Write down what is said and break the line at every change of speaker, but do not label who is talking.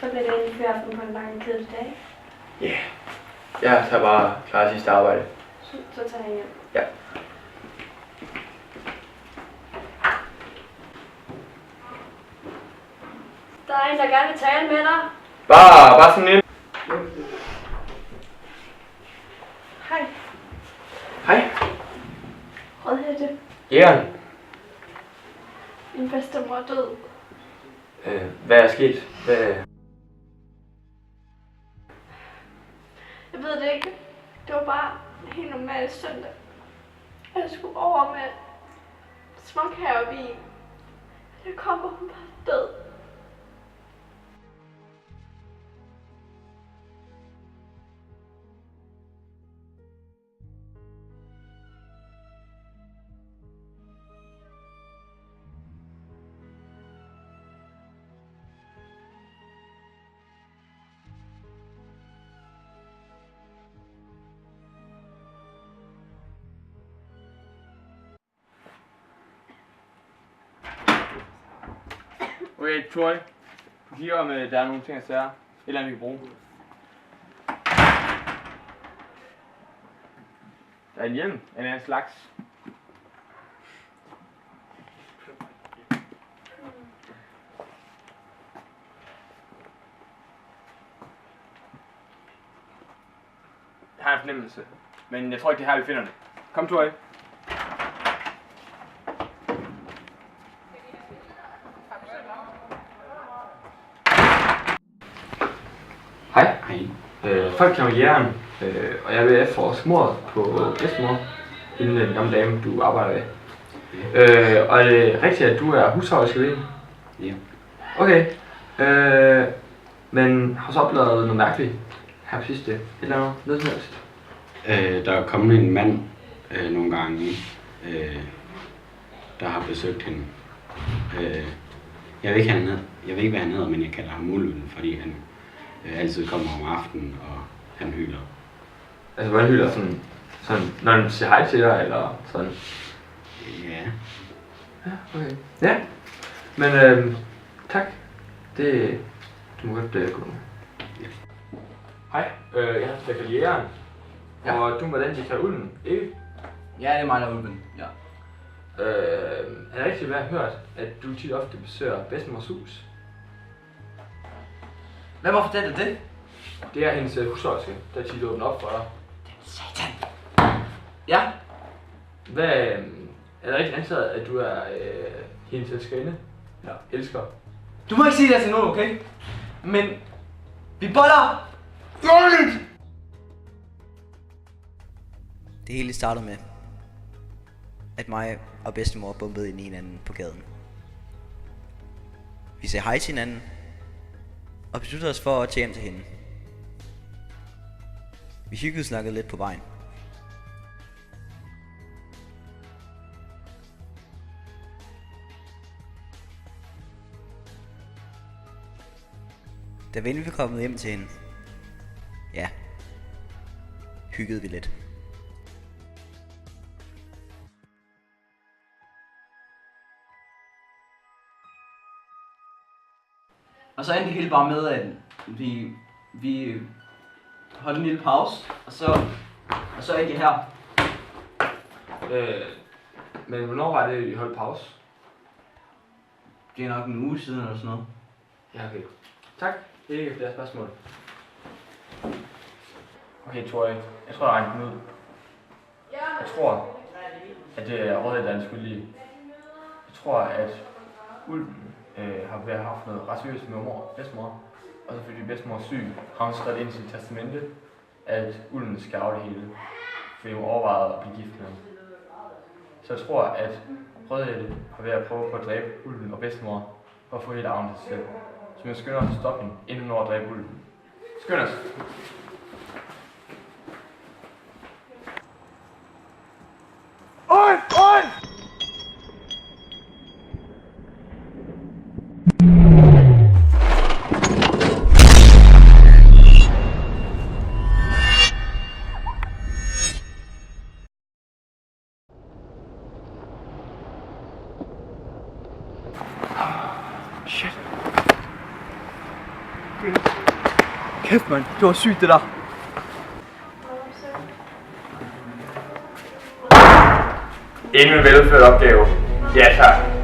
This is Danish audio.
Så bliver det en aften på en lang kedelig dag.
Ja. Yeah. Jeg tager bare klar sidste arbejde.
Så tager jeg hjem.
Ja.
Der er en, der gerne vil tale med dig.
Bare sådan en.
Hej.
Hej.
Rødhætte.
Jægeren.
Min bedstemor er død.
Hvad er sket?
Jeg ved det ikke. Det var bare en helt normal søndag. Jeg skulle over med småkagebil. Jeg kom, og hun var død.
Okay, Troy. Du kigger om der er nogle ting at sige. Et eller andet vi kan bruge. Der er en hjelm af en anden slags. Jeg har en fornemmelse, men jeg tror ikke det er her vi finder det. Kom, Troy. Hej.
Hej.
Folk kalder mig Jægeren, og jeg vil efterforske mordet på bedstemor, hende den gamle dame, du arbejder ved. Og er det rigtigt, at du er husholderske ved hende?
Ja.
Okay. Men har du så oplevet noget mærkeligt her på sidste? Et eller andet? Noget som helst?
Der er kommet en mand nogle gange, der har besøgt hende. Jeg ved ikke, hvad han hedder, men jeg kalder ham Mulven, fordi han altid kommer om aftenen, og han hyler.
Altså, hvordan hyler sådan, når han siger hej til dig, eller sådan?
Ja.
Ja, okay. Ja, men tak. Det, du må godt gå med.
Ja.
Hej, jeg har Stefan Jægeren.
Ja.
Og du var den, de kalder Ulven, ikke?
Ja, det er mig, der er ulven. Ja.
Er det rigtigt, hvad jeg har hørt, at du tit ofte besøger bedstemors hus?
Hvem har fortalt dig det?
Det er hendes husholderske, der tit åbner op for dig.
Satan. Ja.
Hvad, er det rigtigt antaget, at du er hendes elskerinde? Ja. Elsker?
Du må ikke sige det til nogen, okay? Men vi boller! Dårligt!
Det hele startede med, at mig og bedstemor bumpede ind i hinanden på gaden. Vi sagde hej til hinanden, og besluttede os for at tage hjem til hende. Vi hyggede snakkede lidt på vejen. Da vi endelig var kommet hjem til hende, ja, hyggede vi lidt.
Og så endte det hele bare med, at vi holdt en lille pause, og så endte jeg her.
Men hvornår var det, I holdt pause?
Det er nok en uge siden eller sådan noget.
Ja, okay. Tak. Det er ikke flere spørgsmål. Okay, Troy. Jeg tror, jeg regner den ud. Jeg tror, at det er Rødhætte, der er den skyldige. Jeg tror, at Ulven har været haft noget ret seriøst med bedstemor. Og så fordi bedstemor er syg, har hun skrevet ind i sit testamente, at Ulven skal arve det hele. Fordi hun overvejede at blive gift med ham. Så jeg tror, at Rødhætte har været at prøve på at dræbe Ulven og bedstemor for at få hele arven til sig selv. Så jeg skynder os at stoppe hende, inden hun når at dræbe Ulven. Skynd os!
Kæft, mand. Det var sygt, det der.
En med veludført opgave. Ja, tak.